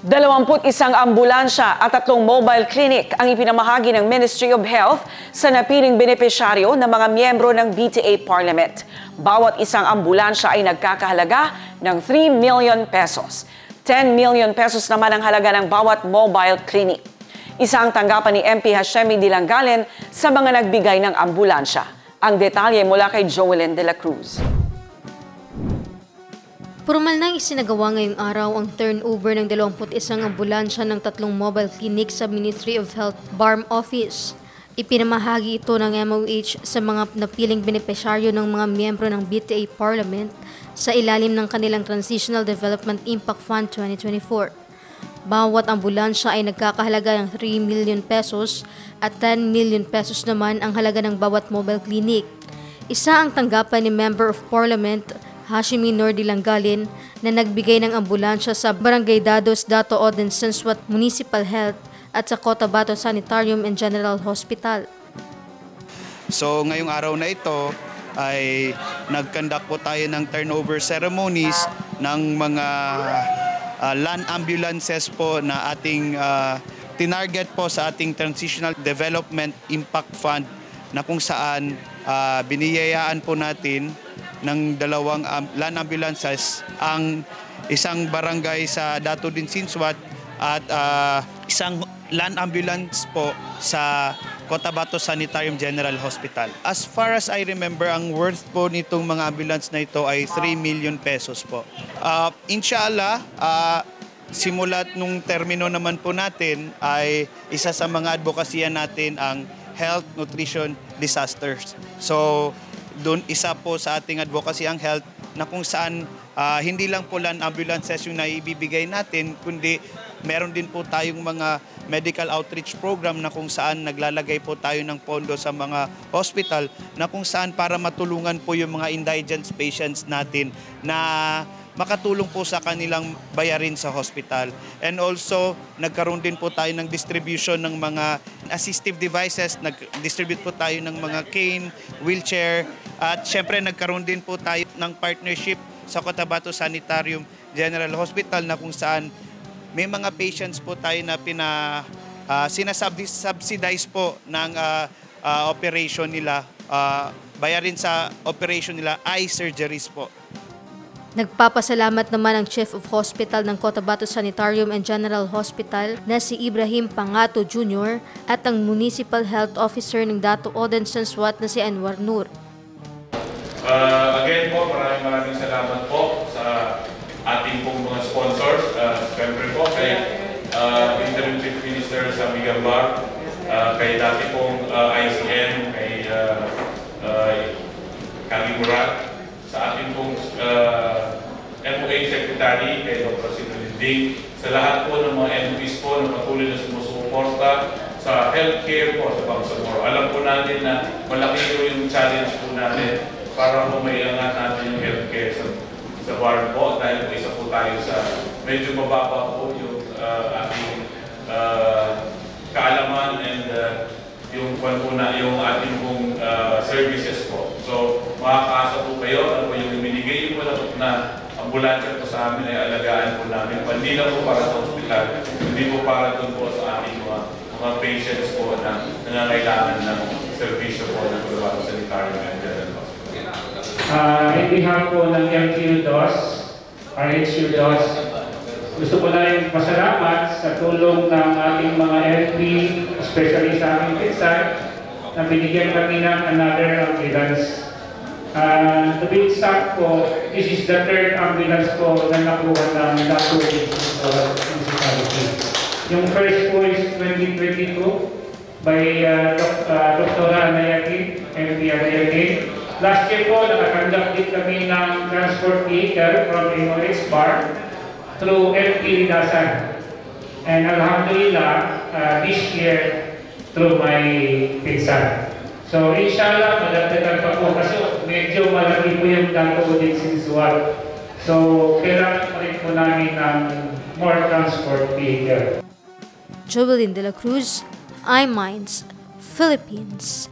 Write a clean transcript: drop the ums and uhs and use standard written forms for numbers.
21 ambulansya at 3 mobile clinic ang ipinamahagi ng Ministry of Health sa napiling benepisyaryo ng mga miyembro ng BTA Parliament. Bawat isang ambulansya ay nagkakahalaga ng 3 million pesos. 10 million pesos naman ang halaga ng bawat mobile clinic. Isa ang tanggapan ni MP Hashemi Dilangalen sa mga nagbigay ng ambulansya. Ang detalye mula kay Joelyn de la Cruz. Formal nang isinagawa ngayong araw ang turnover ng 21 ambulansya ng 3 mobile clinic sa Ministry of Health BARM Office. Ipinamahagi ito ng MOH sa mga napiling benepisyaryo ng mga miyembro ng BTA Parliament sa ilalim ng kanilang Transitional Development Impact Fund 2024. Bawat ambulansya ay nagkakahalaga ng 3 million pesos at 10 million pesos naman ang halaga ng bawat mobile clinic. Isa ang tanggapan ni Member of Parliament Hashemi Dilangalen na nagbigay ng ambulansya sa Barangay Dados, Dato Oden, Sensuat Municipal Health at sa Cotabato Sanitarium and General Hospital. So ngayong araw na ito ay nag-conduct po tayo ng turnover ceremonies ng mga land ambulances po na ating tinarget po sa ating Transitional Development Impact Fund na kung saan biniyayaan po natin ng 2 land ambulances ang isang barangay sa Dato din Sinsuat at isang land ambulance po sa Cotabato Sanitarium General Hospital. As far as I remember, ang worth po nitong mga ambulance na ito ay 3 million pesos po. Inshallah, simulat nung termino naman po natin ay isa sa mga advokasya natin ang health, nutrition, disasters. So, doon isa po sa ating advocacy ang health na kung saan hindi lang po land ambulances yung naibibigay natin, kundi meron din po tayong mga medical outreach program na kung saan naglalagay po tayo ng pondo sa mga hospital na kung saan para matulungan po yung mga indigent patients natin na makatulong po sa kanilang bayarin sa hospital. And also, nagkaroon din po tayo ng distribution ng mga assistive devices, nag-distribute po tayo ng mga cane, wheelchair, at syempre nagkaroon din po tayo ng partnership sa Cotabato Sanitarium General Hospital na kung saan may mga patients po tayo na sinasubsidize po ng operation nila, bayarin sa operation nila, eye surgeries po. Nagpapasalamat naman ang Chief of Hospital ng Cotabato Sanitarium and General Hospital na si Ibrahim Pangato Jr. at ang Municipal Health Officer ng Dato Oden Sensuat na si Anwar Nur. Again po, maraming salamat po sa ating pong mga sponsors. Siyempre po kay Interim Chief Minister Sammy Gambar, kay dati pong ICN, kay Kagi Murat, sa ating pong MOA Secretary, kay Dr. Sinulinding, sa lahat po ng mga MPs po na patuloy na sumusuporta sa healthcare po sa Bangsamoro. Alam po natin na malaki po yung challenge po natin para po maiangat natin yung healthcare sa BARM po dahil po isa po tayo sa medyo mababa po yung ating kaalaman and yung ating pong services po. So, makakaasa po kayo na po yung binigay po na ambulansya po sa amin ay alagaan po namin. Hindi lang po para sa ospital, hindi po para doon po sa ating mga patients po na nangangailangan ng servisyo po ng Cotabato Sanitarium and General Hospital. In behalf po ng MTU DOS, RHU DOS, gusto ko na rin pasalamat sa tulong ng ating mga MP, especially sa aming pinsan, na binigyan kami ng another ambulance. To be exact po, this is the 3rd ambulance po na nakuha ng Dato Municipality. Yung first po is 2022 by Dr. Anayaki, MP Anayaki. Last year po, nakatanggap din kami ng transport vehicle from MOH BARM through MP Lidasan. And Alhamdulillah, this year, through my pinsan. So inshallah, madagdagan pa po kasi medyo malaki po yung Dato din Sinsuat. So kailangan pa rin po namin ng more transport vehicle. Joelyn de la Cruz, iMinds, Philippines.